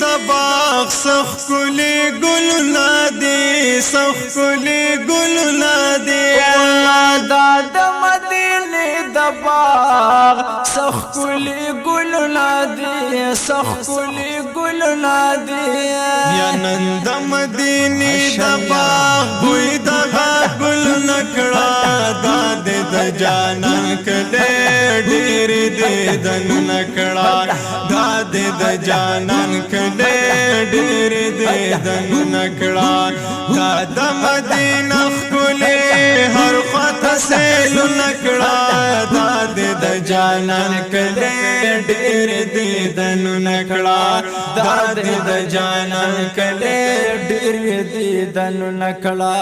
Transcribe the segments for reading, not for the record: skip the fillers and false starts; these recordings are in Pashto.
دباغ سخ کلی گل نادی سخ کلی گل نادی داد مدینه دباغ سخ کلی گل نادی سخ کلی گل نادی یا نند مدینه دباغ بوی دغا گل نکڑا داد د جانان کله ډیر دې دن نکڑا داد د جانان کله ډیر دې دن نکڑا داد مدینه خله هر خط سیل نکڑا داد د جانان کله ډیر دې دن نکڑا داد د جانان کله ډیر دې دن نکړه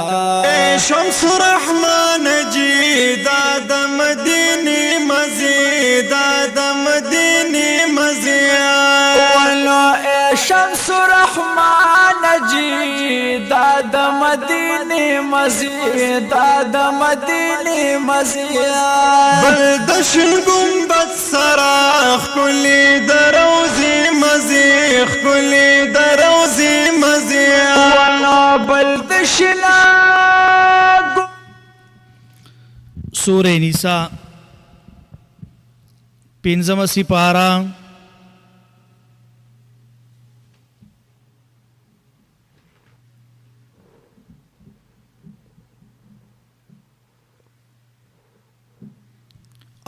شمس الرحمن جی داد مدینی مزی داد مدینی مزی ولو شمس الرحمن جی داد مدینی مزی داد مدینی مزی بلدشن گنبد سراخ کلی دروزی مزی کلی دروزی مزی ولو بلدشن سورہ نساء پنځمه سپاره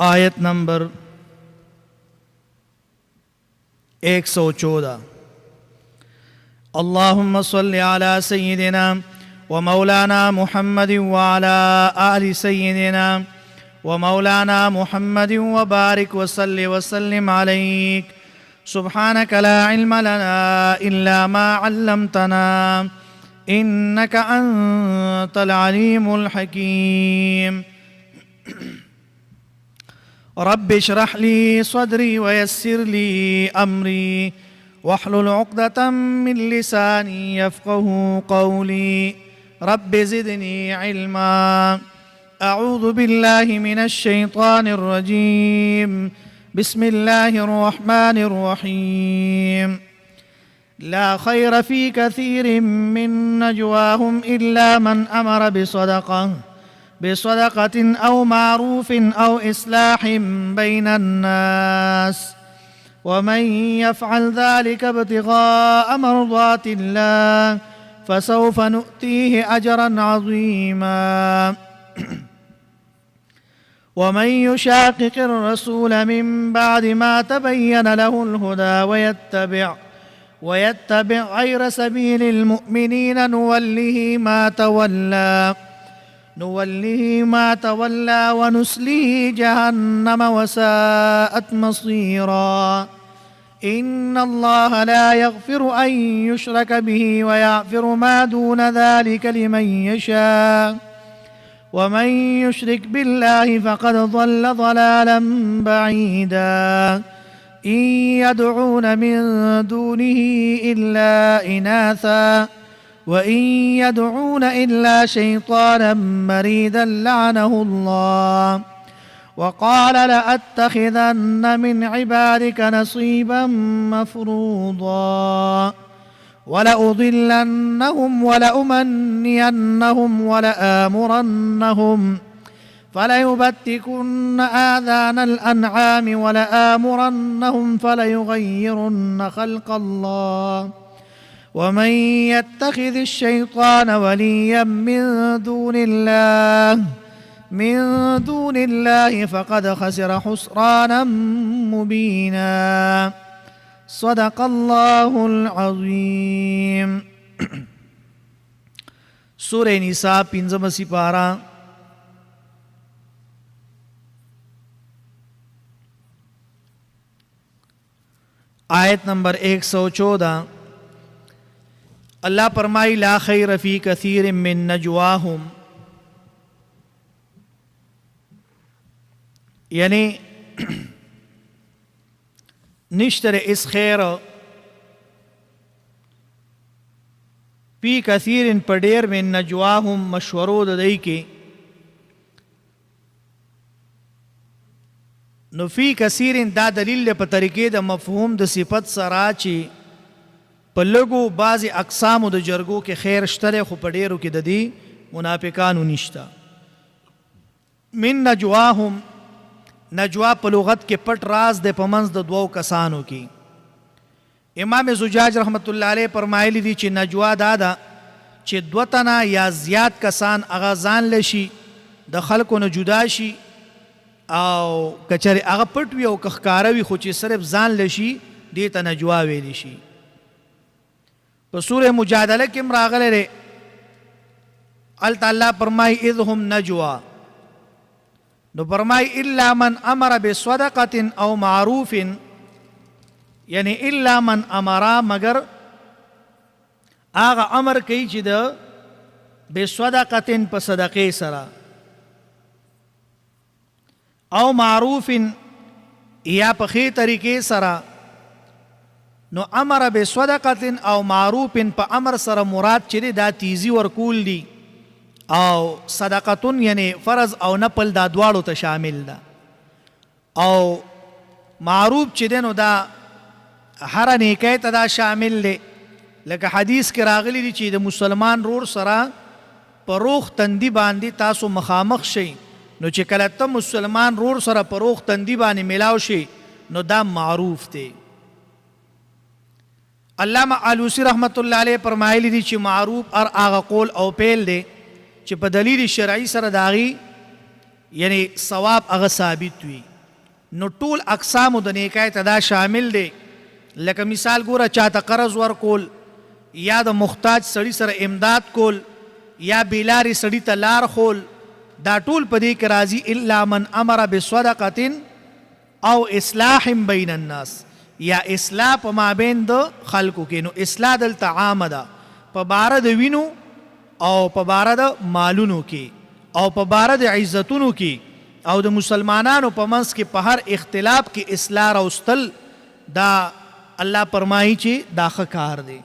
آیت نمبر 114 اللهم صل على سيدنا ومولانا محمد وعلى آل سيدنا ومولانا محمد وبارك وسلم عليك سبحانك لا علم لنا إلا ما علمتنا إنك أنت العليم الحكيم رب اشرح لي صدري ويسر لي أمري واحلل عقدة من لساني يفقه قولي رب زدني علما أعوذ بالله من الشيطان الرجيم بسم الله الرحمن الرحيم لا خير في كثير من نجواهم إلا من أمر بصدقة أو معروف أو إصلاح بين الناس ومن يفعل ذلك ابتغاء مرضات الله فسوف نؤتيه أجرا عظيما ومن يشاقق الرسول من بعد ما تبين له الهدى ويتبع غير سبيل المؤمنين نوله ما تولى ونسليه جهنم وساءت مصيرا إن الله لا يغفر أن يشرك به ويغفر ما دون ذلك لمن يشاء ومن يشرك بالله فقد ضل ضلالا بعيدا إن يدعون من دونه إلا إناثا وإن يدعون إلا شيطانا مريدا لعنه الله وقال لأتخذن من عبادك نصيبا مفروضا ولأضلنهم ولأمنينهم ولآمرنهم فليبتكن آذان الأنعام ولآمرنهم فليغيرن خلق الله ومن يتخذ الشيطان وليا من دون الله فقد خسر خسرانا مبينا صدق الله العظيم سورہ نساء پنځمه سپاره آیت نمبر 114 اللہ فرمائی لا خیر فی کثیر من نجواہم یعنی نشتر اس خیر فی کثیر پڑیر من نجواہم مشورو ددئی کے نو فی کثیر دا دلیل په طریقې د مفهوم د صفت سره چې په لږو بعضې اقسامو د جرګو کې خیر شته دی خو په ډېرو کې د دې منافقانو نشته. من نجواهم، نجوا په لغت کې پټ راز دی په منځ د دوو کسانو کې. امام زجاج رحمت الله علیه فرمایلی دي چې نجوا دا ده چې دوه تنه یا زیات کسان هغه ځان لشي د خلکو نه جدا شي او کچره هغه پټ وي او که ښکاره وي خو چې صرف ځان لشي دې ته نجوا ویلی شي. په سوره مجادله کې هم راغلی دی، هلته الله فرمایي اذ هم نجوا، نو فرمایي الا من امر بصدقه او معروف، یعنی الا من امرا مگر هغه امر کوي چې د بصدقه په صدقې سره او معروف یا په ښې طریقې سره. نو امر بصدقه او معروف په امر سره مراد چې دا تیزی ورکول دي، او صدقتون یعنی فرض او نفل دا دواړو ته شامل ده. او معروف چې دی نو دا هر نیکۍ ته دا شامل دی. لکه حدیث کې راغلی دی چې د مسلمان رور سره په روغ تندي باندې تاسو مخامخ شئ، نو چې کله ته مسلمان رور سره په روغ تندي باندې ملاو شي نو دا معروف دی. علامه علوسی رحمت الله علیه فرمایلی دی چې معروف هغه قول او پیل دی چې په دلیل شرعي سره د هغې یعنی ثواب هغه ثابت وي. نو ټول اقسامو د نیکۍ ته دا شامل دی. لکه مثال ګوره چاته قرض ورکول، یا د محتاج سړي سره امداد کول، یا بیلارې سړي ته لار خول، دا ټول په دې کې راځي الا من امر بصدقه او اصلاح بین الناس، یا اصلاح په مابین د خلکو کې. نو اصلاح دلته عامه ده په باره د وینو او په باره د مالونو کې او په باره د عزتونو کې او د مسلمانانو په منځ کې په هر اختلاف کې اصلاح راوستل، دا الله فرمایي چې دا ښه کار دی.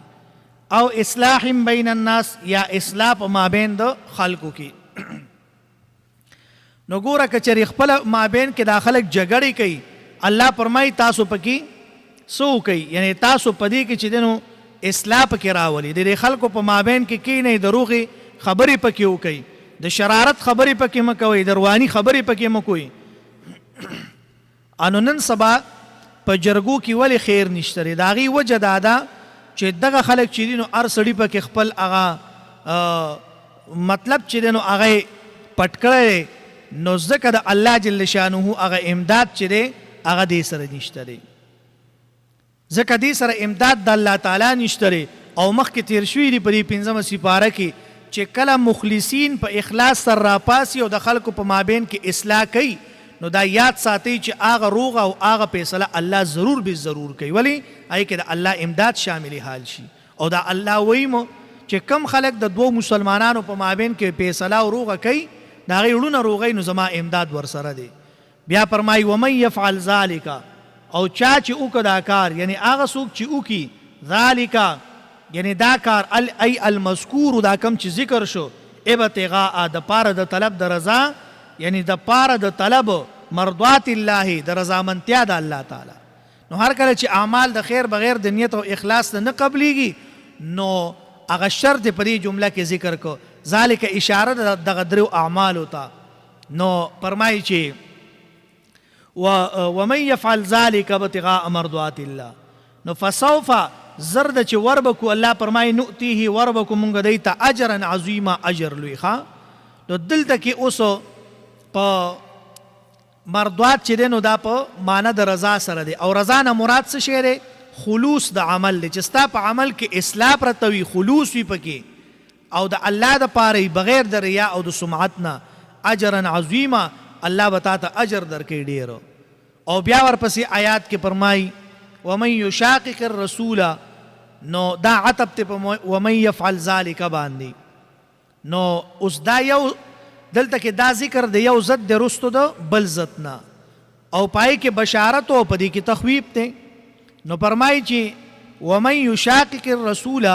او اصلاح بین الناس یا اصلاح په مابین د خلکو کې. نو ګوره که چېرې خپله مابین کې دا خلک جګړې کوي، الله فرمایي تاسو پکې څه وکئ، یعنی تاسو په دې کې چې دی نو اصلاح پکې راولي. د دې خلکو په مابین کې کښېنئ، د روغې خبرې پکې وکئ، د شرارت خبرې پکې مه کوئ، د رواني خبرې پکې مه کوئ. انو نن سبا په جرګو کې ولې خیر نشته دی؟ د هغې وجه دا ده چې دغه خلک چې دي نو هر سړي پکې خپل هغه مطلب چې دی نو هغه پټ کړی دی، نو ځکه د الله جل شانه هغه امداد چې دی هغه دې سره نشته دی. ځکه دې سره امداد د الله تعالی نشته دی. او مخکې تیر شوي دي په دې 5مه سپاره کې چې کله مخلصین په اخلاص سره راپاسي او د خلکو په مابین کې اصلاح کوي، نو دا یاد ساتئ چې هغه روغ او هغه فیصله الله ضرور به ضرور کوي. ولې هغې کې د الله امداد شامل حال شي. او دا الله وایي چې کم خلک د دوو مسلمانانو په مابین کې فیصله او روغه کوي، د هغې وړونه روغی، نو زما امداد ورسره دی. بیا فرمایي ومن یفعل ذلک، او چا چې وکړه دا کار، یعنی هغه څوک چې وکړي ذلک یعنی دا کار ای المذکور، دا کم چې ذکر شو، ابتغاء د پاره د طلب د رضا، یعنی د پاره د طلب مرضات الله، د رضامندتیا د الله تعالی. نو هر کله چې اعمال د خیر بغیر د نیت او اخلاص نه قبلیږي، نو هغه شرط په دې جمله کې ذکر کو. ذالک اشاره دغه درو اعمالو ته. نو فرمایي چې ومن يفعل ذلك ابتغاء مرضات الله، نو فسوف زرد چې وربکو، الله فرمایي نؤتیه وربکو مونږ دی ته اجرا عظیما، اجر لوی. ښه نو دلته کې اوس په مرضات چې دی نو دا په معنی د رضا سره دی. او رضا نه مراد څه شی دی؟ خلوص د عمل دی، چې ستا په عمل کې اصلاح پرته وي، خلوص وي پکې، او د الله د پاره بغیر د ریا او د سمعت نه. اجرا عظیما، الله به تا ته اجر درکوي ډېر. او بیا ورپسې آیات کې فرمایي ومن یشاقق الرسول، نو دا عتب ته په ومن یفعل ذلک باندې. نو اوس دا یو دلته کې دا ذکر د یو ضد د رستو د بل ضد نه، او پای کې بشارت او په دې کې تخویب دی. نو فرمایي چې ومن یشاقق الرسول،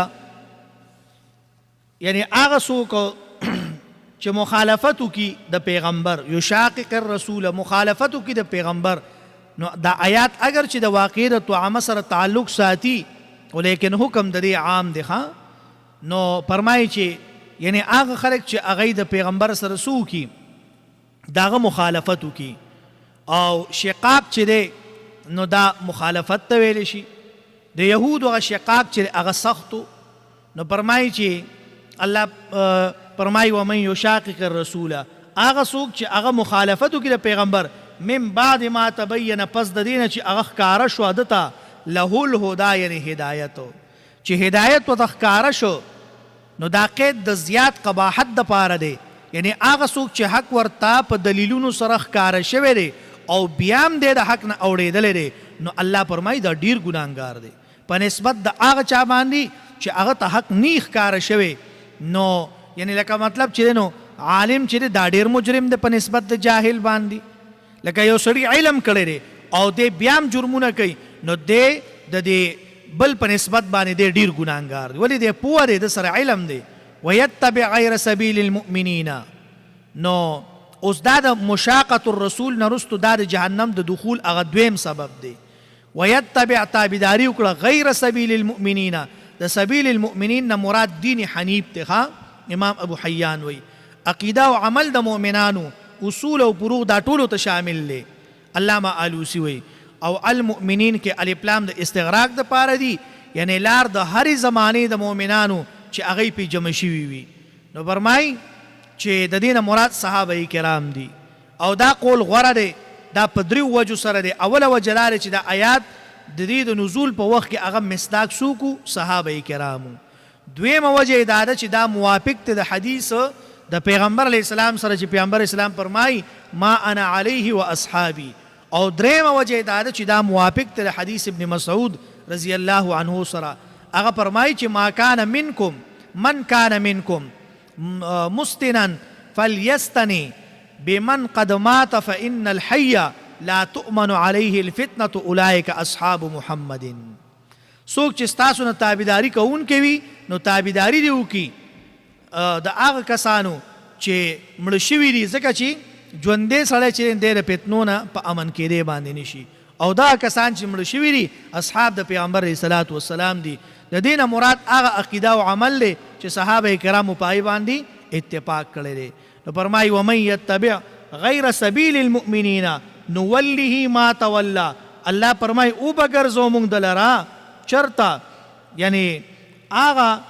یعنی هغه څوک چې مخالفت وکړي د پیغمبر، یشاقق الرسول مخالفت وکړي د پیغمبر. نو دا آیات اگر چې د واقع د طعامه سره تعلق ساتي، ولیکن حکم د دې عام دی ښا نو فرمایي چې یعنی هغه خلک چې هغه د پیغمبر سره سو کی داغه مخالفت وکي او شقاق چې دی نو دا مخالفت ته ویل شي د یهودو هغه شقاق چې هغه سختو نو فرمایي چې الله فرمایي ومن یشاقق الرسول هغه څوک چې هغه مخالفت وکړي د پیغمبر من بعد ما تبین پس د دینه چې هغه ښکاره شو دته له الهدى یعنی هدایت چې هدایت ورته ښکاره شو نو دا قید د زیات قباحت د پاره دی یعنی هغه څوک چې حق ورته په دلیلونو سره ښکاره شوی دی او بیا هم دی د حق نه اوړېدلی دی نو الله فرمایي دا ډیر ګناهګار دی په نسبت د هغه چا باندې چې هغه ته حق نه ښکاره شوی نو یعنی لکه مطلب چې نو عالم چې دا ډیر مجرم دی په نسبت د جاهل باندې لکه یو سړي علم کړی دی او دی بیا هم جرمونه کوي نو دی د دې بل په نسبت باندې دی ډیر ګناهګار دی ولې دی پوه دی د سره علم دی ویتبع غیر سبیل المؤمنین نو اوس دا د مشاقة الرسول نه رستو دا د جهنم د دخول هغه دویم سبب دی ویتبع تابعداري وکړه غیر سبیل المؤمنین د سبیل المؤمنین نه مراد دین حنیف دی امام ابو حیان وی عقیده او عمل د مؤمنانو اصول او فروع دا ټولو ته شامل دی علامه آلوسی وی او المؤمنین کې الف لام د استغراق د پاره دی یعنی لار د هر زمانه د مؤمنانو چې هغه په جمع شوي وي نو فرمای چې د دینه مراد صحابه کرام دي او دا قول غوړه دی دا په دریو وجو سره دی اوله وجه لاره چې دا آیات د دې د نزول په وخت کې هغه مصداق سوکو صحابه کرامو دویمه وجه دا ده چې دا موافق ته د حدیث د پیغمبر علیه السلام سره چې پیغمبر اسلام فرمای ما انا علیه و اصحابی او دریمه وجه دا ده چې دا موافق ته د حدیث ابن مسعود رضی الله عنه سره هغه فرمای چې ما کان منکم من کان منکم مستنا فليستني بمن قد مات فإن الحي لا تؤمن عليه الفتنة اولئك اصحاب محمد څوک چې ستاسو نه تابعداري کوونکي وي نو تابعداري دې وکړي د هغه کسانو چې مړه شوي دي ځکه چې ژوندی سړی چې دی د فتنو نه په امن کېدی باندې نشي او دا کسان چې مړه شوي دي اصحاب د پیغمبر علیه صلات وسلام دي د دې نه مراد هغه عقیده او عمل دی چې صحابه کرامو پای باندې اتفاق کړی دی نو فرمایي ومن یتبع غیر سبیل المؤمنین نوله ما تولی الله فرمایي او بګرځو موږ دلرا چرته یعنی هغه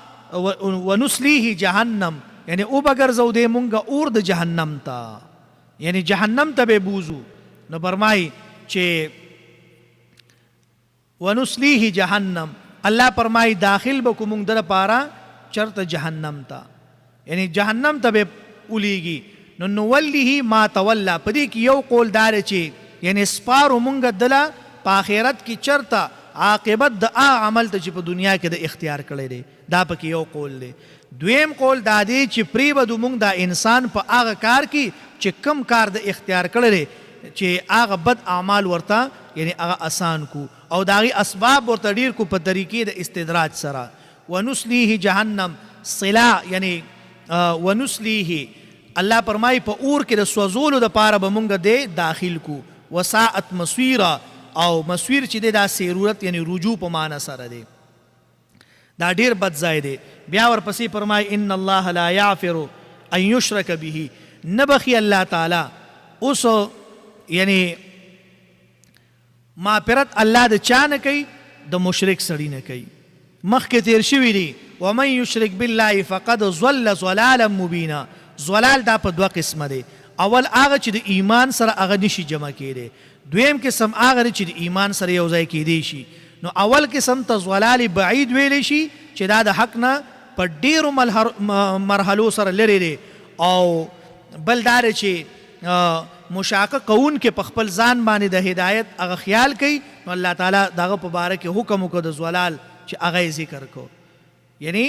ونسلیه جهنم یعنی او بګرځو دې مونږه اور د جهنم ته یعنی جهنم ته به بوزو نو فرمایي چې ونسلیه جهنم الله فرمایي داخل بکو مونږ در پاره چرته جهنم ته یعنی جهنم ته به اولیږي نو نوله ما تولی پدې کې یو قول دار چې یعنی سپارو مونږ دله په آخرت کې چرته عاقبت د عمل ته چې په دنیا کې د اختیار کړی دی دا پکې یو قول دی دویم قول دا دی چې پریبدو مونږ دا انسان په هغه کار کې چې کم کار د اختیار کړی دی چې هغه بد اعمال ورته یعنی هغه آسان کو او داغي اسباب ورته ډیر کو په طریقې د استدراج سره ونسلیه جهنم صلا یعنی ونسلیه الله فرمای په اور کې د سوزولو د پاره به مونږ دی داخل کو وساعت مصیره او مسویر چې دا ضرورت یعنی رجوع په معنا سره دی دا ډیر بد ځای دی بیا ورپسې فرمای ان الله لا یغفر ان یشرک به نبخي الله تعالی اوس یعنی مغفرت الله د چا نه کوي د مشرک سړي نه کوي مخکې تیر شوي دي ومن یشرک بالله فقد ضل ضلالا مبینا ضلال دا په دوه قسمه دی اول هغه چې د ایمان سره هغه نشي جمع کېدی دویم قسم هغه چې د ایمان سره یو ځای کېدی شي نو اول قسم ته ضلال بعید ویلی شي چې دا د حق نه په ډیرو مرحلو سره لري دی او بل دا چې مشاقه قون کې په خپل ځان باندې د هدایت هغه خیال کوي نو الله تعالی دغه په باره کې حکم وکړ د ضلال چې هغه ذکر کو یعنی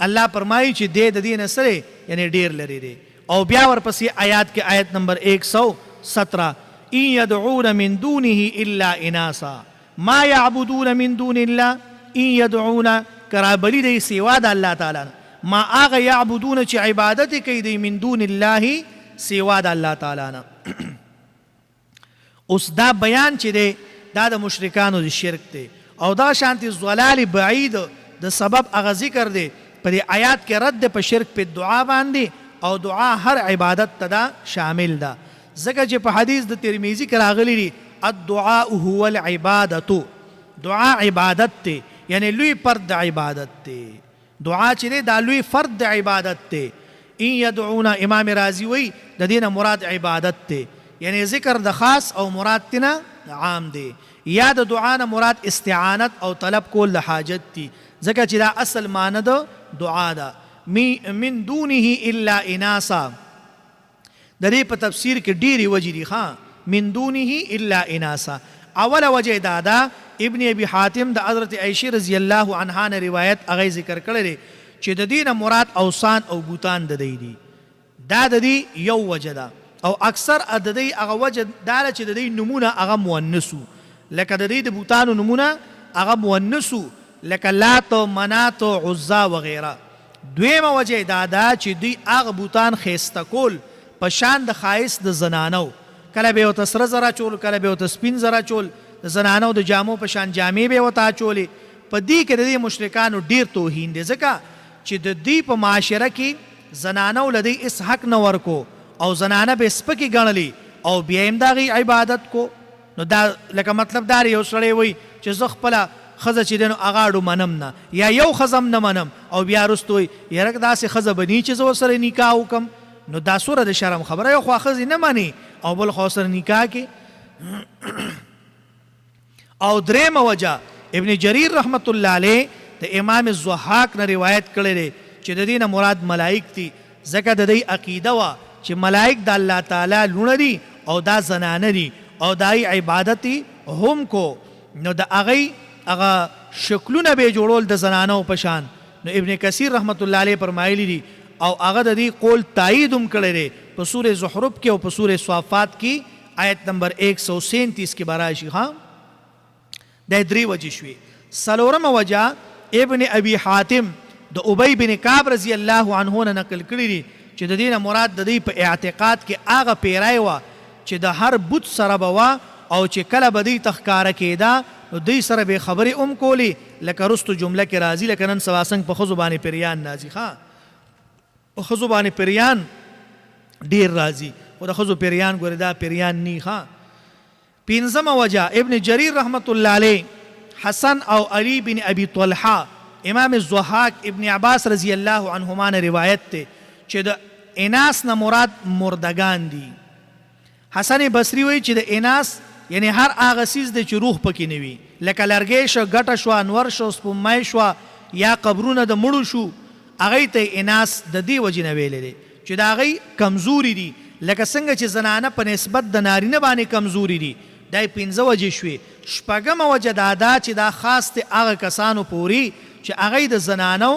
الله فرمایي چې د دې نه سره یعنی ډیر لري دی او بیا ورپسې آیات کې آیت نمبر 117 ان يدعون من دونه الا اناسا ما يعبدون من دون الله ان يدعون کرابلی دی سوا د الله تعالی ما هغه يعبدون چې عبادت کوي دی من دون الله سوا د الله تعالی نه اوس دا بیان چې دی دا د مشرکانو د شرک دی او دا شانتی ضلال بعید د سبب هغه ذکر دی په دې آیات کې رد په شرک په دعا باندې او دعا هر عبادت ته دا شامل ده ځکه چې په حدیث د ترمذی کې راغلی دی الدعاء هو العبادت دعا عبادت ته یعنی لوی فرد عبادت ته دعا چې دا لوی فرد عبادت ته ان يدعونا امام رازی وی د دینه مراد عبادت ته یعنی ذکر د خاص او مراد تنه عام دی یا د دعا نه مراد استعانت او طلب کول د حاجت دی ځکه چې دا اصل معنی د دعا ده من دونه الا اناسا د دې په تفسیر کې ډېری وجې دي من دونه الا اناسا اول وجه دا ده ابن ابي حاتم د حضرت عائشه رضی الله عنها نه روایت هغه ذکر کړی چې د دینه مراد اوسان او بوتان د دی دا د دې یو وجه ده او اکثر د دې هغه وجه دا چې د دې نمونه هغه مؤنثو لکه د دې د بوتانو نمونه هغه مؤنثو لکه لات او منات او عزا وغیرہ دویمه وجه دا ده چې دوی هغه بوتان خیسته کول په شان د خایس د زنانو کله به وت سره زرا چول کله به وت سپین زرا چول د زنانو د جامو په شان جامې به وتا چولې په دې کې د دې مشرکانو ډیر توهین دي ځکه چې د دې په معاشره کې زنانو لدی اس حق نه ورکو او زنانه به سپکی ګڼلې او بیا هم دغه عبادت کو نو دا لکه مطلب دا یو سړی وای چې زه خپل خزه چې دنو اغاړو منم نه یا یو خزم نه منم او بیا رستوي یره داسې خزه بنی چې زو سره نکاح وکم نو دا سوره د شرم خبره یو خو خزه نه مانی او بل خو سره نکاح کې او دریم وجه ابن جریر رحمت الله علیه د امام الضحاک نه روایت کړی چې د دینه مراد ملائک دي ځکه د دې عقیده وا چې ملائک د الله تعالی لونه دي او دا زنانه دي او دای عبادت هم کو نو د هغه شکلونه به جوړول د زنانو په شان نو ابن کثیر رحمت الله علیه فرمایلی دي او هغه د دې قول تایید هم کړی دی په سوره زخرف کې او په سوره صافات کې آیت نمبر 137 کې براشي د درې وجې شوي څلورمه وجه ابن ابي حاتم د ابی بن کعب رضی الله عنه نه نقل کړی دی چې د دې مراد د دې په اعتقاد کې هغه پیرای و چې د هر بت سره بوا او چې کله به دې تخکاره کېده نو دوی سره به خبرې کولی لکه رستو جمله کې راځي لکه نن سبا څنګه په ښځو باندې پیریان راځي په ښځو باندې پیریان ډیر راځي او د ښځو پیریان ګورې دا پیریان نی پنځمه وجه ابن جریر رحمت الله علیه حسن او علی بن ابي طلحه امام الضحاک ابن عباس رضی الله عنهما نه روایت ته چې د اناس نه مراد مردگان دي حسن بصری وی چې د اناس یعنی هر هغه سیز د چې روح پکې نه وي لکه لرګی شو ګټه شو انور شو سپومای شو یا قبرونه د مړو شو هغه ته اناس د دې وجې نه ویلې دي چې دا هغه کمزوري دي لکه څنګه چې زنانه په نسبت د نارینه باندې کمزوري دي دای 15 وجې شوي شپږمه وجه دا چې دا خاص ته هغه کسانو پوری چې هغه د زنانو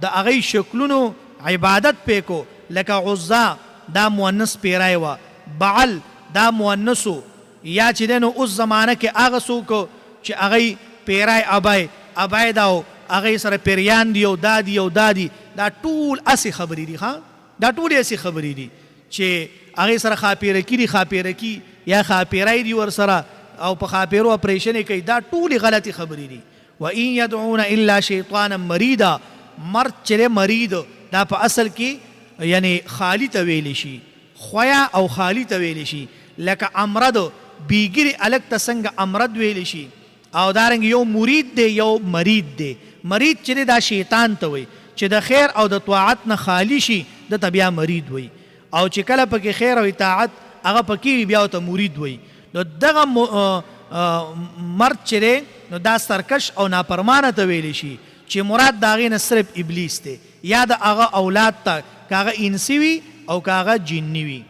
د هغه شکلونو عبادت پېکو لکه عزا دا مؤنث پیرای و بعل دا مؤنثو یا چې دنو اوس زمانه کې هغه څوک چې هغه پیرای ابای دا هغه سره پیریان دی او دادی دا ټول اسی خبرې دي دا ټول اسی خبرې دي چې هغه سره خاپیرکی یا خاپیرای دی ور سره او په خاپیرو اپریشن کوي دا ټول غلطي خبرې دي و ان يدعون الا شیطانا مریدا مرد چې مرید دا په اصل کې یعنی خالی ته ویل شي خویا او خالی ته ویل شي لکه امرد بیګری الک ته څنګه امرد ویل شي او دارنګ یو مرید دی یو مرید دی مرید چې دا شیطان ته وي چې د خیر او د طاعت نه خالی شي د تبیا مرید وي او چې کله پکې خیر او اطاعت هغه پکې بیا ته مرید وي نو دغه مرد چې نو دا سرکش او نافرمانه ته ویل شي چې مراد داغه نه صرف ابلیس دی یا د هغه اولاد ته کاغه انسی وي او کاغه جنی وي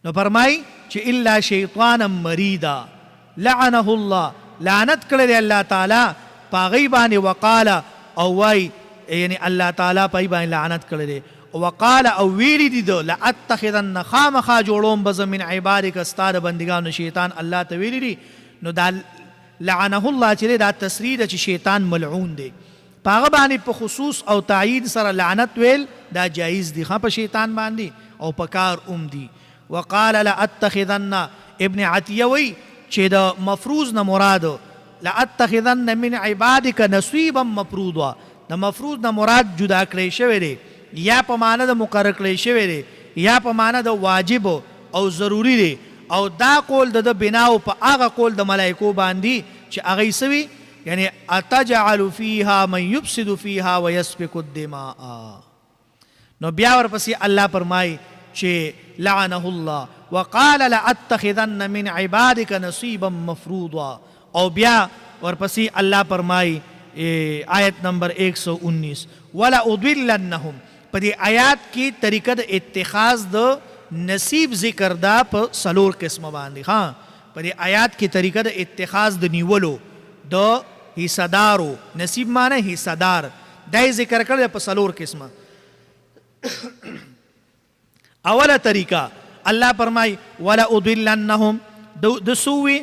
نو فرمای چې الا شیطانا مریدا لعنه الله لعنت کړی الله تعالی پاغي باندې وقاله او وای یعنی الله تعالی پای باندې لعنت کړی وقال او ویلی دی دو لاتخذن خامخا جوړوم بز من عبادک استاد بندگانو شیطان الله ته ویلی دی نو دا لعنه الله چې دا تسرید چې شیطان ملعون دی پاغه باندې په خصوص او تعیید سره لعنت ویل دا جایز دی په شیطان باندې او پکار دی وقال لاتخذن ابن عتیه وی چې دا مفروض نه مراد لاتخذن من عبادك نصيبا مفروضا د مفروض نه مراد جدا کړی شوی دی یا په معنا د مقرر کړی شوی دی یا په معنا د واجب او ضروری دی او دا قول د بناو په هغه قول د ملائکو باندې چې هغه سوي یعنی اتجعل فيها من يفسد فيها ويسفك الدماء. نو بیا ورپسې الله فرمای چې لعنه الله وقال لاتخذن من عبادك نصيبا مفروضا او بیا ورپسې الله فرمای آیت نمبر 119 ولا اضلنهم. په دې آیات کې طریقه د اتخاذ د نصیب ذکر دا په سلور قسمه باندې. ها په دې آیات کې طریقه د اتخاذ د نیولو د حصدارو نصیب معنی حصدار دا ذکر کړل په سلور قسمه. اوله طریقه الله فرمای ولا اضلنهم دسوي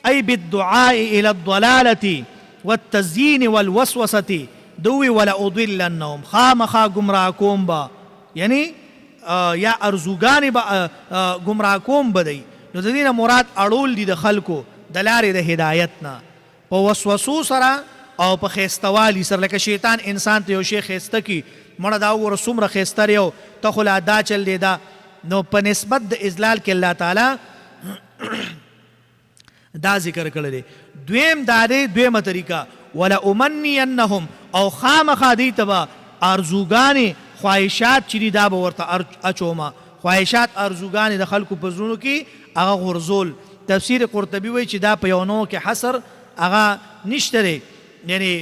اي بالدعاء الى الضلاله والتزيين والوسوسه دوي ولا اضلنهم خامخا گمراه کوم با یعنی یا ارزوګان با گمراه کوم بدی. نو د دې نه مراد اړول دي د خلکو د لارې د هدایت نه په وسوسو سره او په خیستوالي سره. لکه شیطان انسان ته یو شی خیسته کی مړه دا ور څومره خیستر یو ته خو لا دا چل دی دا. نو په نسبت د اذلال کې الله تعالی دا ذکر کړی دی. دویم دا دی دویمه طریقه ولا امنینهم او خامخا دی تبا ارزوګانې خواهشات چې دی دا به ورته اچوما خواهشات ارزوګانې د خلکو په زړونو کې هغه غرزول. تفسیر قرطبي وایي چې دا په یو نوع کې حصر هغه نشته دی یعنی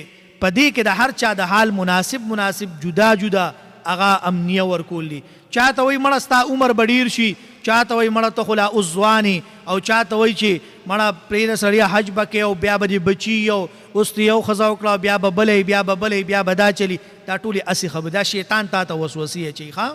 په دې کې د هر چا د حال مناسب جدا جدا هغه امنیه ورکول دي. چاته وایي مړه ستا عمر به ډېر شي چاته وایي مړه ته خو لا اوس ځوانې او چاته وایي چې مړه پرېږده سړیه حج به کوې او بیا به دې بچي او اوس ته یو ښځه وکړه بیا به بلی بیا به دا چلي. دا ټولې هسې خبرې دا شیطان تا ته وسوسې اچوي ښه.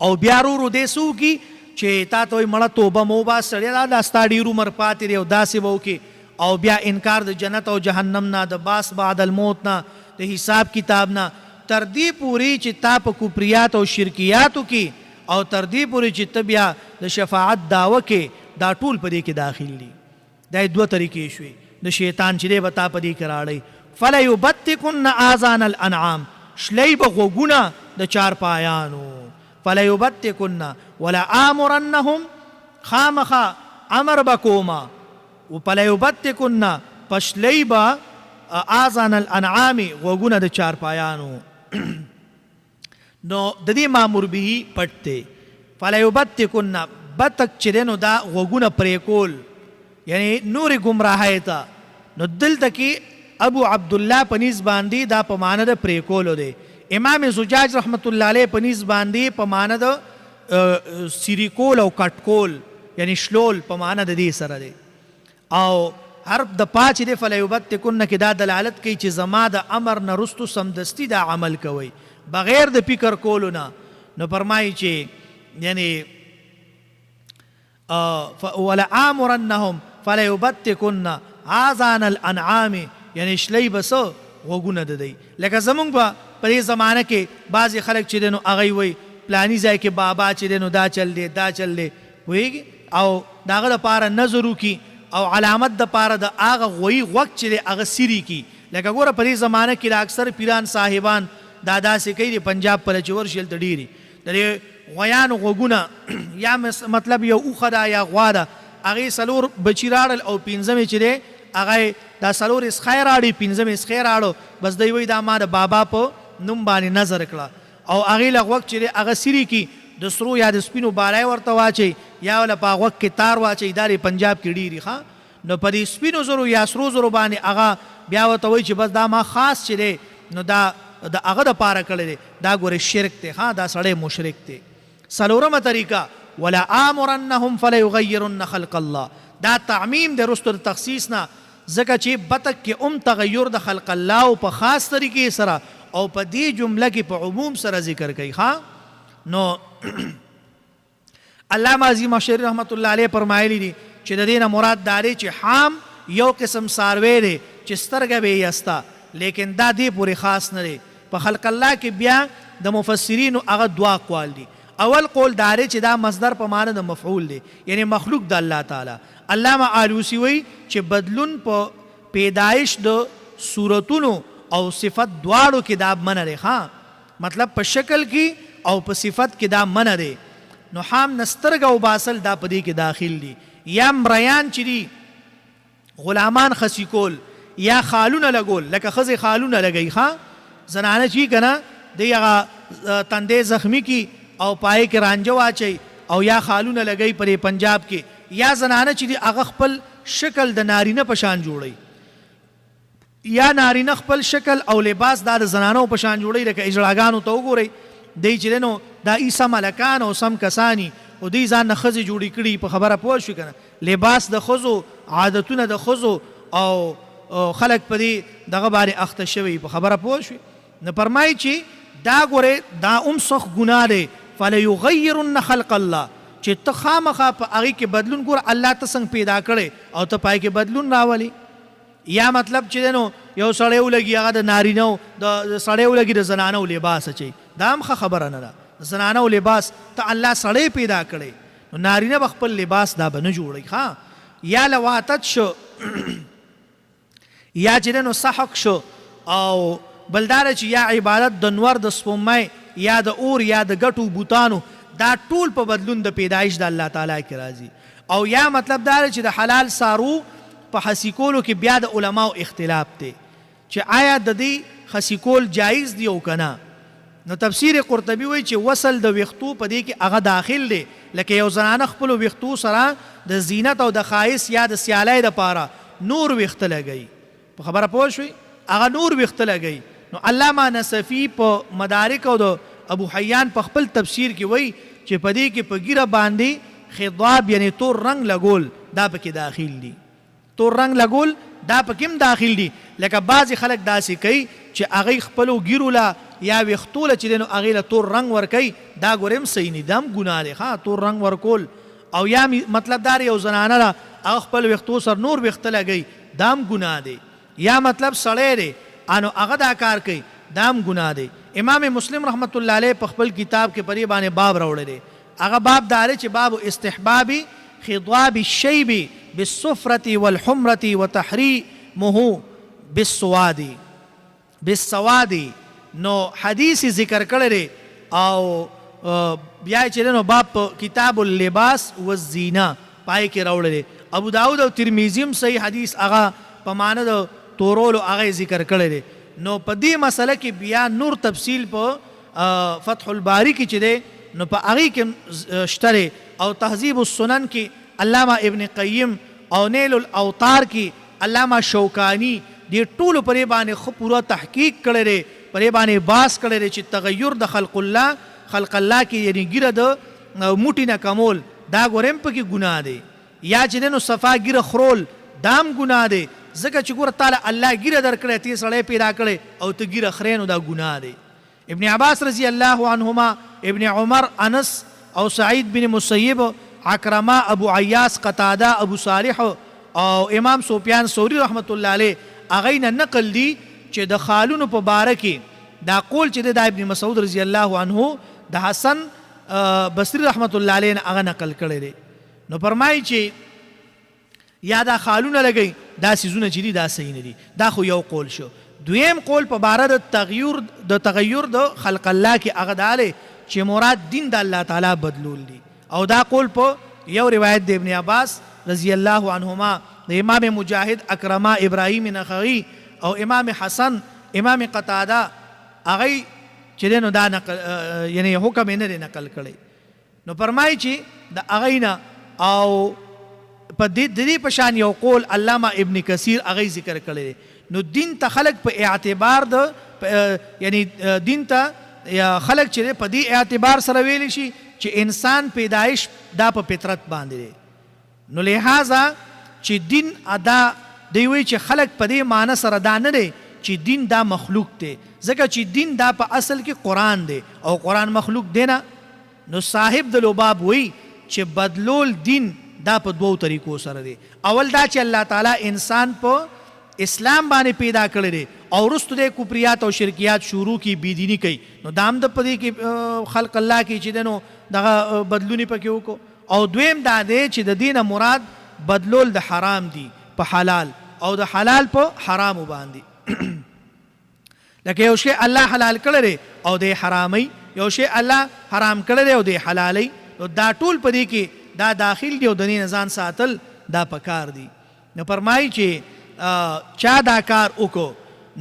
او بیا ورو دې څه وکړي چې تا ته وایي مړه توبه مه وباس سړیه دا ستا ډېر عمر پاتې دی او داسې به وکړي او بیا انکار د جنت او جهنم نه د باس بعد الموت نه د حساب کتاب نه تر دې پورې چې تا په کفریات او شرکیاتو کې او تر دې پورې چې ته بیا د شفاعت دعوه کې دا ټول په دې کې داخل دي. دا دوه طریقې شوې د شیطان چې دی به تا په دې کې راړی. فلیبتکن آذان الانعام شلی به غوږونه د چارپایانو فلیبتکن ولا آمرنهم خامخا امر به کوما فلیبتکن پشلی به آذان الانعام غوږونه د چارپایانو. نو د دې مامور به پټ دی. فلیبتکن بتک چې دی نو دا غوږونه پرې کول یعنی نور ګمراهۍ ته. نو دلته کې ابو عبدالله په نیز باندې دا په معنی د پرې کولو دی. امام زجاج رحمت الله علیه په نیز باندې په معنی د سیری کول او کټ کول یعنی شلول په معنی د دې سره دی. او حرف د پاچ دی فلیبتکن کې دا دلالت کوي چې زما د امر نه رستو سمدستی دا عمل کوي بغیر د فکر کولو نه. نو فرمایي چې یعنی ولا آمرنهم فلیبتکن آذان الانعام یعنی شلی بس غوږونه د دی. لکه زمونږ په دې زمانه کې بعضې خلک چې دی نو هغوی وایي پلاني ځای کې بابا چې دی نو دا چل دی پوهېږي او د هغه دپاره نظر وکړي او علامت دپاره د هغه غوی غوږ چې دی هغه سیري کړي. لکه ګوره په دې زمانه کې د اکثر پیران صاحبان دا داسې کوي د پنجاب په چې ورشي هلته ډېرې د دې غویانو غوږونه یا مطلب یو اوښه ده یا غوا ده هغې څلور بچي راړل او پنځمې چې دی هغه دا څلور اسخی راړي پنځم اسخی راړو بس دی وایي دا ما د بابا په نوم باندې نظر کړه او هغې له غوږ چې دی هغه سیري کړي د سرو یا د سپینو بالای ورته واچوي یا وله په غوږ کې تار واچوي دا پنجاب کې ډېري ښه. نو په دې سپینو زرو یا سرو زرو باندې هغه بیا ورته وایي چې بس دا ما خاص چې دی نو دا د هغه دپاره کړی دی. دا ګورې شرک دی ښه دا سړی مشرک دی. څلورمه طریقه ولا آمرنهم فلیغیرن خلق الله دا تعمیم دی رستو د تخصیص نه ځکه چې بتک کې تغیر د خلق الله او په خاص طریقې سره او په دې جمله کې په عموم سره ذکر کوي ښه. نو علامه عظیم شری رحمت الله علیه فرمایلی دي چې د دې نه مراد دا دی چې حام یو قسم څاروی دی چې سترګه به یې استه لیکن دا دې پورې خاص نه دی. په خلق الله کې بیا د مفسرینو هغه دوه اقوال دي. اول قول دا دی چې دا مصدر په معنی د مفعول دی یعنی مخلوق د الله تعالی. علامه آلوسی وایي چې بدلون په پیدایش د صورتونو او صفت دواړو کې دا منع دی. ها مطلب په شکل کې او په صفت کې دا منع دی. نو حام نسترګ او باسل دا پدې کې داخل دي. یا مریان چې دي غلامان خسی کول یا خالونه لګول، لکه خزه خالونه لګي. ها زنانه چې کنه دی هغه تندې زخمی کی او پای کې رانجو واچي او یا خالونه لګي پرې پنجاب کې، یا زنانه چې دی هغه خپل شکل د نارینه په شان جوړي، یا نارینه خپل شکل او لباس دا د زنانو په شان جوړي. لکه اجړاګانو ته وګورئ، دی چې نو دا عیسی ملکان او سم کسانی او دی ځان نه خزي جوړی کړي. په خبره پوه شو کنه، لباس د خزو، عادتونه د خزو او خلق پدې دغه باندې اخته شوی. په خبره پوه شو. نو فرمایي چې دا ګوره دا سخ ګناه دی. فلیغیرن خلق الله، چې ته خامخا په هغې کې بدلون ګوره الله ته څنګه پیدا کړی او ته پای کې بدلون راولي. یا مطلب چې نو یو سړی ولګي هغه د نارینهو د سړی ولګي د زنانو لباس اچوي، دا هم ښه خبره نه ده. د زنانو لباس ته الله سړی پیدا کړی، نو نارینه به خپل لباس دا به نه جوړوي. ها یا لواتت شو یا چې نو سحق شو، او بلدار چې یا عبادت د نور د سپومۍ یا د اور یا د ګټو بوتانو، دا ټول په بدلون د پیدایش د الله تعالی کې راځي. او یا مطلب دا چې د حلال سارو په خسی کولو کې بیا د علماو اختلاف دی چې آیا د دې خسی کول جایز دی او کنه. نو تفسیر قرطبي وایي چې وصل د ویختو په دې کې هغه داخل دی. لکه یو زنانه خپل ویختو سره د زینت او د خایس یا د سیالۍ دپاره نور ویخته لګوي. په خبره پوه شوي، هغه نور ویخته لګوي. نو علامه نصفي په مدارک او د ابو حیان په خپل تفسیر کې وایي چې په دې کې په ګیره باندې خضاب یعنی تور رنگ لګول دا پکې داخل دي. تور رنگ لګول دا پکې هم داخل دي. لکه بعضې خلک داسې کوي چې هغوی خپلو ګیرو له یا ویښتو له چې دی نو هغې له تور رنګ ورکوي، دا ګورې هم صحیح نه، دا هم ګناه دی. ښه تور رنګ ورکول. او یا مطلب دا یو زنانه ده هغه خپل ویښتو سره نور ویښته لګوي، دا هم ګناه دی. یا مطلب سړی دی انو هغه دا کار کوي، دا هم ګناه دی. امام مسلم رحمت الله علیه په خپل کتاب کې پرې باندې باب راوړی دی. هغه باب دا دی چې باب استحباب خضاب الشیب بالصفرة والحمرة وتحریمه بالسواد. نو حدیث ذکر کړی دی او بیا چې نو باب کتاب اللباس والزینه پای کې راوړی دی. ابو داود او ترمذی هم صحیح حدیث هغه په معنی د تورولو هغه ذکر کړی دی. نو په دې مسله کې بیا نور تفصیل په فتح الباری کې چې دی نو په هغې کې شته او تهذیب السنن کې علامه ابن قیم او نیل الاوطار کې علامه شوکانی دې ټولو پرې باندې خو پوره تحقیق کړی دی، پرې باندې باس کړی دی چې تغیر د خلق الله کې یعنی ګیره د موټي نه کمول دا ګورم پکې ګناه دی. یا چې نو صفا ګیره خرول دا هم ګناه دی، ځکه چې ګوره تعالی الله ګیره درکړی، ته سړی پیدا کړی او ته ګیره خرې نو دا ګناه دی. ابن عباس رضی الله عنهما، ابن عمر، انس او سعید بن مسیب، عکرمه، ابو عیاس، قتاده، ابو صالح او امام سفیان ثوری رحمت الله علیه هغوی نه نقل دی چې د خالونو په باره کې دا قول چې دی دا ابن مسعود رضی الله عنه د حسن بصری رحمت الله علیه نه هغه نقل کړی دی. نو فرمایي چې یا دا خالونه لګوي دا څیزونه چې دي دا صحیح نه دي. دا خو یو قول شو. دویم قول په باره د تغیر د خلق الله کې هغه دا دی چې مراد دین د الله تعالی بدلول دي. او دا قول په یو روایت د ابن عباس رضی الله عنهما، د امام مجاهد، اکرمه، ابراهیم نخعی او امام حسن، امام قتاده هغوی چې دی نو دا نقل یعنی حکم یې نه دی نقل کړی. نو فرمایي چې د هغوی نه او په دې په شان یو قول علامه ابن کثیر هغوی ذکر کړی دی. نو دین ته خلق په اعتبار د یعنی دین ته خلق چې دی په دې اعتبار سره ویلی شي چې انسان پیدایش دا په فطرت باندې دی. نو لہذا چې دین ادا دی وی چې خلق په دې معنی سره دا نه دی چې دین دا مخلوق دی، ځکه چې دین دا په اصل کې قرآن دی او قرآن مخلوق دی نه. نو صاحب د لباب وی چې بدلول دین دا په دوو طریقو سره دی. اول دا چې الله تعالی انسان په اسلام باندې پیدا کړی دی او وروسته د کفریات او شرکیات شروع کی بيدینی کوي، نو دام د پدې کې خلق الله کې چې دنو دغه بدلونی پکې وکړو. او دویم دا دی چې د دینه مراد بدلول د حرام دی په حلال او د حلال په حرام باندې لکه یو شی الله حلال کړی او د حرامي یو شی الله حرام کړی او د حلالي نو دا ټول په دې کې دا داخل دی او د نه ځان ساتل دا پکار دی نو فرمایي چې چا دا کار وکړو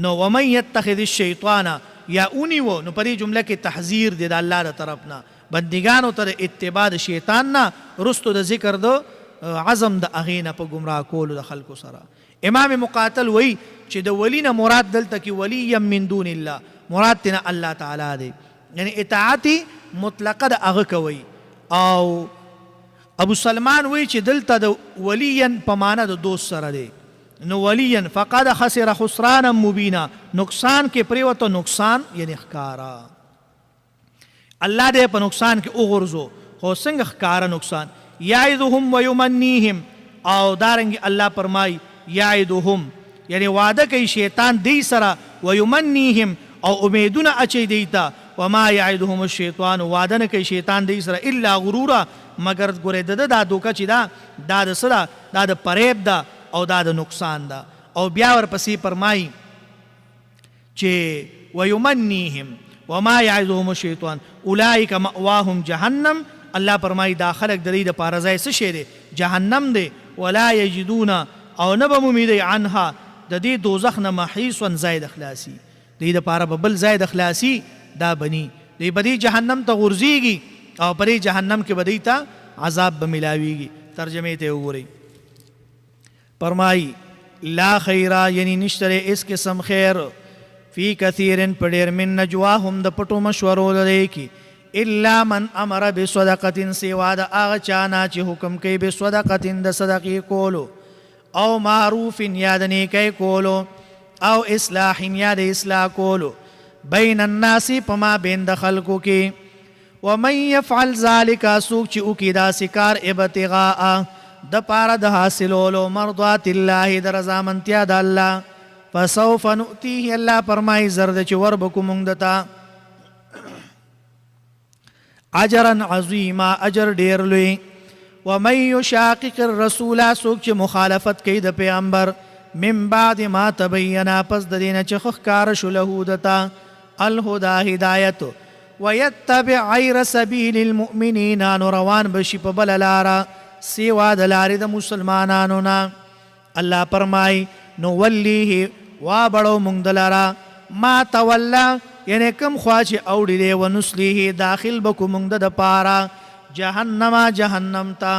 نو ومن يتخذ الشیطان یا اونیو نو په دې جمله کې تحذير دی د الله تر طرف نه بندګانو تر اتباع د شیطان نه رستو د ذکر دو عزم د اغینه په گمراه کولو د خلکو سره امام مقاتل وی چې د ولینا مراد دلته کې ولی من دون الله مراد تینا الله تعالی دی یعنی اطاعتی مطلقه د هغه کوي او ابو سلمان وی چې دلته د ولیا په معنا د دوست سره دی نو ولیا فقد خسر خسرانا مبینا نقصان کې پریوته نقصان یعنی ښکارا الله دې په نقصان کې وګرځو خو څنګه ښکارا نقصان یعدهم ویمنیهم او دارنګ الله فرمای یعدهم یعنی وعده کوي شیطان دی سره ویمنیهم او امیدونه اچي دیتا وما یعدهم الشیطان وعده نه کوي شیطان دی سره الا غرورا مگر ګوره دا دوکه چې دا د سره دا د پریب دا او دا د نقصان دا او بیا ورپسې فرمای چې ویمنیهم وما یعدهم الشیطان اولئک مأواهم جهنم الله فرمای دا خلق د دې د پاره ځای څه شی دی جهنم دی ولا یجدون او نه به مومید عنها د دې دوزخ نه محیص زائد اخلاصي دې د پاره بل زائد اخلاصي دا بني دې بدی جهنم ته غورځيږي او پرې جهنم کې بدی ته عذاب به ملاويږي ترجمه ته وګورئ فرمای لا خیرا یعنی نشتره اس قسم خیر فی کثیرن پډیر من نجواهم د پټو مشورو لري کی الا من امر بصدقه سوا د اغه چانا چې حکم کوي بصدقه د صدقې کولو او معروف یاد نیکي کولو او اصلاح یاد اصلاح کولو بین الناس پما بین د خلقو کې ومن يفعل ذلك سوق چې او کې دا سکار ابتغاء د پاره د حاصلولو مرضات الله د رضامندیا د الله فسوف نؤتيه الله فرمای زرد چې وربکو مونږ دتا اجرا عظیما اجر ډیر لوی ومن يشاقق الرسول سوق چې مخالفت کوي د پیغمبر من بعد ما تبین پس د دینه چې خکار شو له دتا الهدى هدایت ويتبع غير سبيل المؤمنين روان بشي په بل لارا سیوا د لارې د مسلمانانو نه الله فرمای نو ولیه وا بړو مونږ دلارا ما تولا یعنی کم خوا چې اوړي دی ونسلیه داخل بکو مونږ د پاره جهنم تا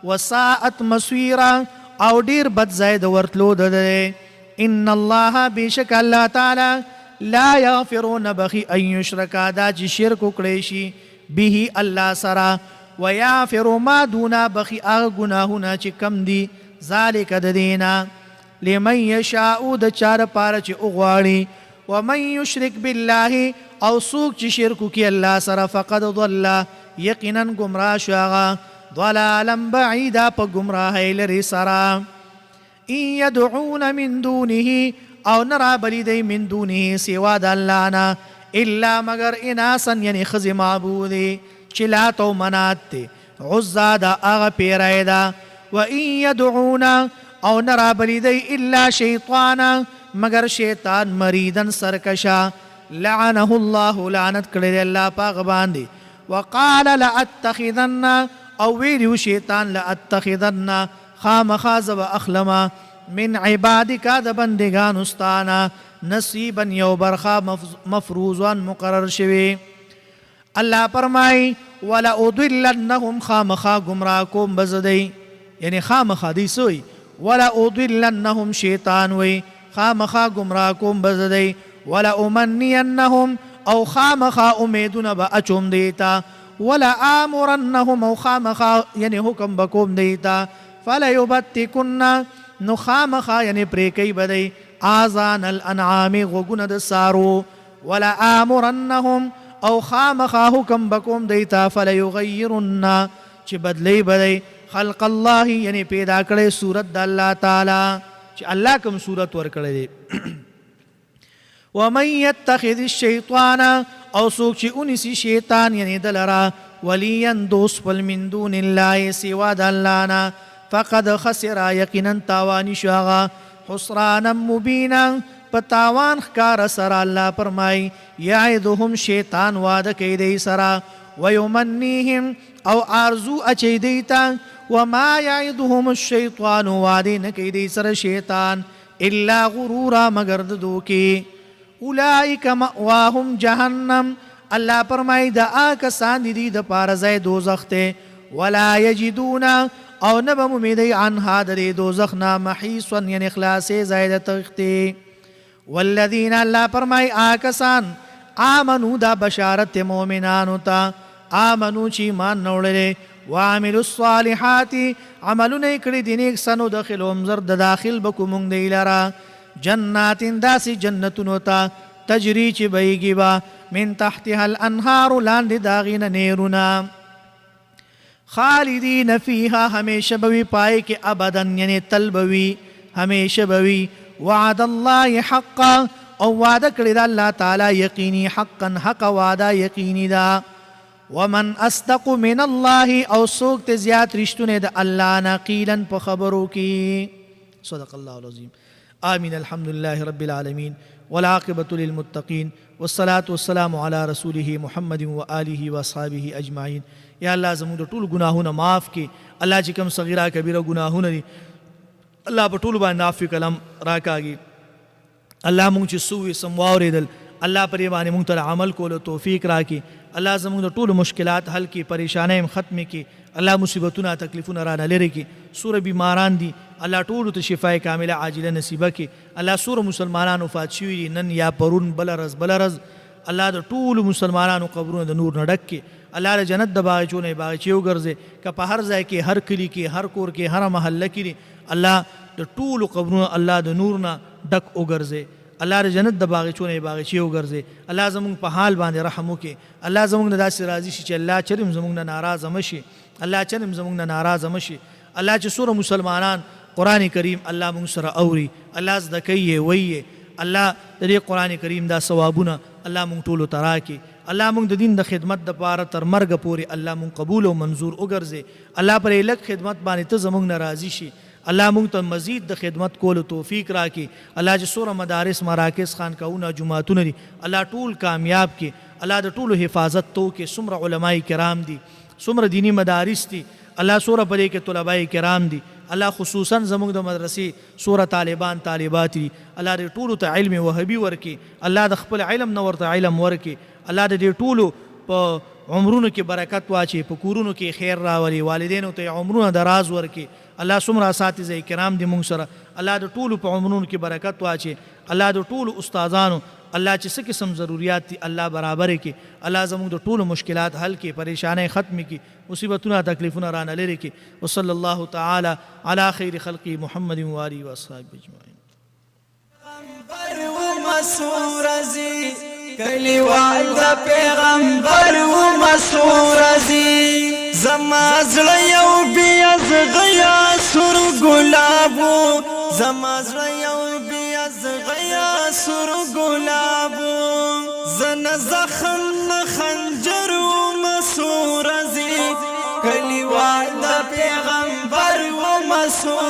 وساءت مسویرا او ډیر بد زید ورتلو ده ان الله بشک الله تعالی لا یغفرون بخی ان یشرکا دا چې شرک وکړي شي به الله سره ويغفر ما دون بخي گناهونه چې کم دي ذالک د دینا لمن یشاء د چار پاره چې اوغواړي ومن یشرک بالله او سوق چې شرک کوي الله سره فقد ضل یقینا گمراه شاغه ضلالا بعیدا په گمراهی لري سره ان يدعون من دونه او نرا بلیدی من دونه سوا د الله نه الا مگر اناسا یعنی خز معبودی چلات و منات تی عزا دا اغا پیرائی دا و این یدعونا او نرا بلیدی الا شیطانا مگر شیطان مریدن سرکشا لعنه الله لعنت کردی اللہ پاق باندی وقال لأتخذن او ویلیو شیطان لأتخذن خام خازب اخلما من عبادک دا بندگان استانا نصیبا یو برخا مفروضان مقرر شوی الله فرمای ولا اضلنهم خامخا گمراه کوم بزدی یعنی خامخا دی سوی ولا اضلنهم شیطان وی خامخا گمراه کوم بزدی ولا امنینهم او خامخا امیدون با اچوم دیتا ولا آمرنهم او خامخا یعنی حکم بکوم دیتا فلا یبتکن نو خامخا یعنی پریکی بدی آذان الانعام غگون دسارو ولا آمرنهم او خامخا حکم بکوم دیتا فلا یغیرن چی بدلی بدی خلق الله یعنی پیدا کړي صورت د الله تعالی چې الله کوم صورت ور کړی دی ومن يتخذ الشیطان او سوک چې اونیسی شیطان یعنی دلرا ولیا دوست پل من دون الله سوا د الله نه فقد خسر یقینا تاوانی شاغا حسرانا مبینا پتاوان خکار سر اللہ فرمائی یعدهم شیطان وعدہ کی دی سرا ویمنیهم او آرزو اچی دیتا وما یعدهم الشیطان وعدی نکی دی سر شیطان الا غرورا مگر دو کی اولئک مأواهم جہنم اللہ فرمائی دا آکسان دی دا پارزای دوزخ تے ولا یجدون او نبم امیدی عنها دا دوزخنا محیصا یعنی اخلاص زائد تختی والذین اللہ فرمائی آکسان آمنو دا بشارت مومنانو تا آمنو چی مان نوڑلے وعملوا الصالحات عملو نیکڑی دینیک سنو دخلهم زرد داخل بکو منگ دی لرا جنات داسی جنتنو تا تجری چی بیگی با من تحتها الانہار لاند داغین نیرونا خالدین فیہا ہمیشہ بوی پائے کہ ابداً یعنی تل بوی ہمیشہ بوی وعد اللہ حقا او وعدہ کردہ اللہ تعالی یقینی حقا حق وعدہ یقینی دا ومن اصدق من اللہ او سوکت زیاد رشتنے دا اللہ نا قیلا پا خبرو کی صدق اللہ العظیم آمین الحمدللہ رب العالمین والعاقبۃ للمتقین والصلاة والسلام علی رسولہ محمد وآلہ واصحابہ اجمعین یا اللہ زمون دا طول گناہونا معاف کی اللہ چکم صغیرہ کبیرہ گناہونا دی اللہ پا طول بان نافی کلم راکاگی اللہ مونگ چی سوی سمواوری دل اللہ پر یہ بانی مونگ تل عمل کولو توفیق راکی اللہ زمون دا طول مشکلات حل کی پریشانیم ختم کی اللہ مصیبتنا تکلیفنا رانا لرے کی سور بیماران دی اللہ طول تا شفاء کاملہ عاجلہ نصیبہ کی اللہ سور مسلمانان وفات شوی دی نن یا پرون بلرز اللہ دا طول مسلمانان قبرون دا نور نڈک کی اللہ دا جنت دا باغچونے باغچیو گرزے کہ پا ہر ځای کی ہر کلی کی ہر کور کی ہر محلہ کی اللہ دا طول قبرون اللہ دا نورنا ڈک اگرزے اللہ دا جنت دا باغچونے باغچیو گرزے اللہ زمونگ پا حال باندے رحمو کے اللہ زمونگ دا سی راضی شی چی اللہ چرم زمونگ نا ناراض مشی اللہ چرم زمونگ نا ناراض مشی اللہ چی سور مسلمانان قرآن کریم اللہ مونگ سر اوری اللہ زدکیے ویے اللہ دا قرآن کریم دا ثوابونا اللہ مونگ طولو تراکی اللہ مونگ دا دین دا خدمت دا پارا تر مرگ پوری اللہ مونگ قبول و منظور اگرزے اللہ پر ایلک خدمت بانی تا زمونگ نرازی شی اللہ مونگ تا مزید دا خدمت کولو توفیق راکی اللہ جی سورہ مدارس مراکز خانقاہونا جماعتونا دی اللہ طول کامیاب کی اللہ دا طول حفاظت تو کے سمر علماء کرام دی سمر دینی مدارس دی اللہ سورہ پدے کے طلباء کرام دی اللہ خصوصاً زمونگ دا مدرسی سورہ طالبان طالبات دی اللہ دا طول تا علم وحبی ورکی اللہ دا خپل علم نور تا علم ورکی اللہ دا دے طولو پا عمرونو کی برکت واچے پا کورونو کی خیر راولی والدینو تا عمرونو دراز ورکی اللہ سمرہ اساتذہ کرام دی مونگ سر اللہ دا طولو پا عمرونو کی برکت واچے اللہ دا طولو استاذانو اللہ چی سکسم ضروریات تی اللہ برابر کی اللہ زمونگ دا طولو مشکلات حل کی پریشانے ختم کی مصیبتنا تکلیفنا رانا لرے کی وصلی اللہ تعالی علی خیر خلقی محمد وآلہ وصحبہ اجمعین کلیوال دا پیغمبر و مسور ازی زمازل یو بیاز غیا سر گلابو زمازل یو بیاز غیا سر گلابو زن زخم خنجر و مسور ازی کلیوال دا پیغمبر و مسور